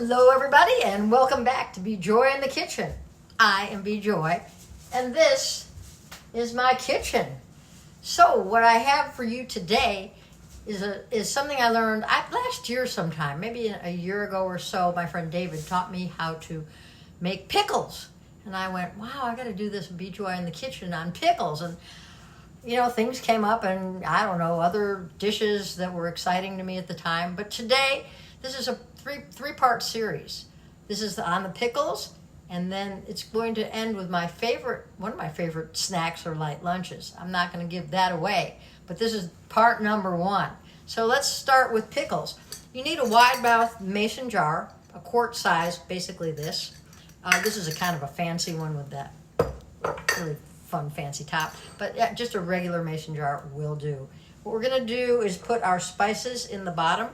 Hello everybody and welcome back to Be Joy in the Kitchen. I am Be Joy and this is my kitchen. So what I have for you today is something I learned last year sometime, maybe a year ago or so. My friend David taught me how to make pickles. And I went, wow, I got to do this Be Joy in the Kitchen on pickles. And you know, things came up and I don't know, other dishes that were exciting to me at the time. But today, this is a three-part series. This is on the pickles, and then it's going to end with one of my favorite snacks or light lunches. I'm not going to give that away, but this is part number 1. So let's start with pickles. You need a wide mouth mason jar, a quart size, basically this. This is a kind of a fancy one with that really fun fancy top, but yeah, just a regular mason jar will do. What we're going to do is put our spices in the bottom.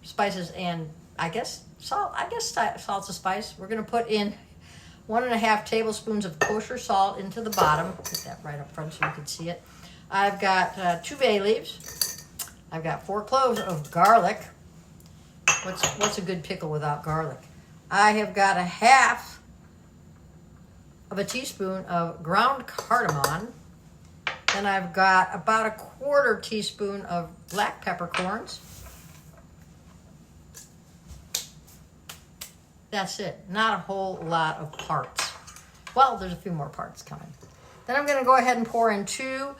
Spices and I guess salt. Salt's a spice. We're going to put in 1.5 tablespoons of kosher salt into the bottom. Put that right up front so you can see it. I've got 2 bay leaves. I've got 4 cloves of garlic. What's a good pickle without garlic? I have got 1/2 of a teaspoon of ground cardamom. Then I've got about 1/4 teaspoon of black peppercorns. That's it. Not a whole lot of parts. Well, there's a few more parts coming. Then I'm going to go ahead and pour in 2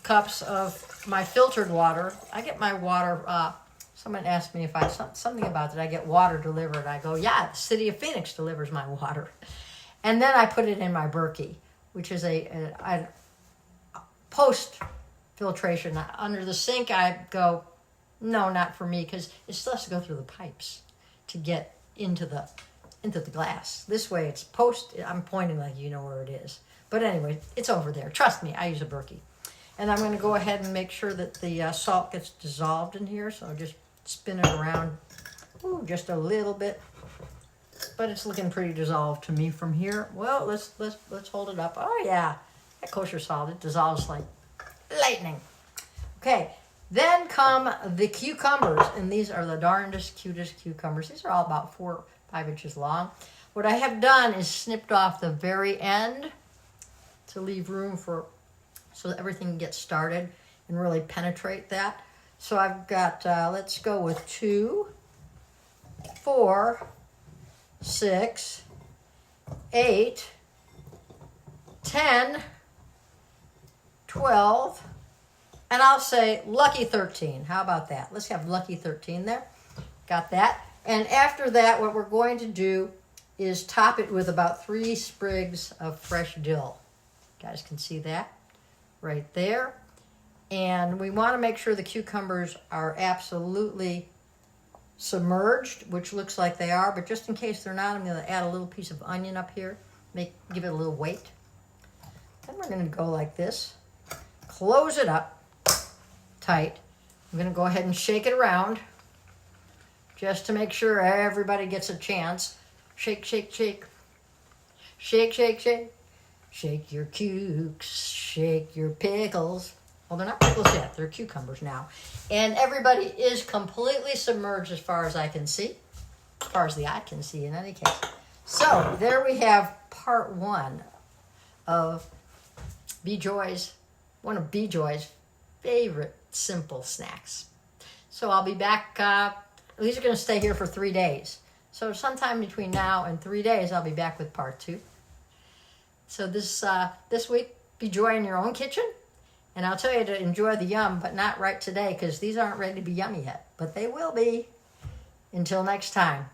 cups of my filtered water. I get my water, someone asked me if something about did I get water delivered. I go, yeah, the city of Phoenix delivers my water. And then I put it in my Berkey, which is a post filtration. Under the sink, I go, no, not for me, because it still has to go through the pipes to get into the glass. This way it's post. I'm pointing like you know where it is. But anyway, it's over there. Trust me, I use a Berkey. And I'm going to go ahead and make sure that the salt gets dissolved in here. So I'll just spin it around just a little bit. But it's looking pretty dissolved to me from here. Well, let's hold it up. Oh yeah, that kosher salt, it dissolves like lightning. Okay. Then come the cucumbers, and these are the darndest, cutest cucumbers. These are all about 4 or 5 inches long. What I have done is snipped off the very end to leave room so that everything gets started and really penetrate that. So I've got, let's go with 2, 4, 6, 8, 10, 12, and I'll say lucky 13. How about that? Let's have lucky 13 there. Got that. And after that, what we're going to do is top it with about 3 sprigs of fresh dill. You guys can see that right there. And we want to make sure the cucumbers are absolutely submerged, which looks like they are. But just in case they're not, I'm going to add a little piece of onion up here. Give it a little weight. Then we're going to go like this. Close it up tight. I'm going to go ahead and shake it around just to make sure everybody gets a chance. Shake, shake, shake. Shake, shake, shake. Shake your cukes. Shake your pickles. Well, they're not pickles yet. They're cucumbers now. And everybody is completely submerged as far as I can see. As far as the eye can see in any case. So there we have part 1 of one of Be Joy's favorite simple snacks. So I'll be back, these are going to stay here for 3 days. So sometime between now and 3 days, I'll be back with part 2. So this week, Be Joy in your own kitchen. And I'll tell you to enjoy the yum, but not right today, because these aren't ready to be yummy yet. But they will be. Until next time.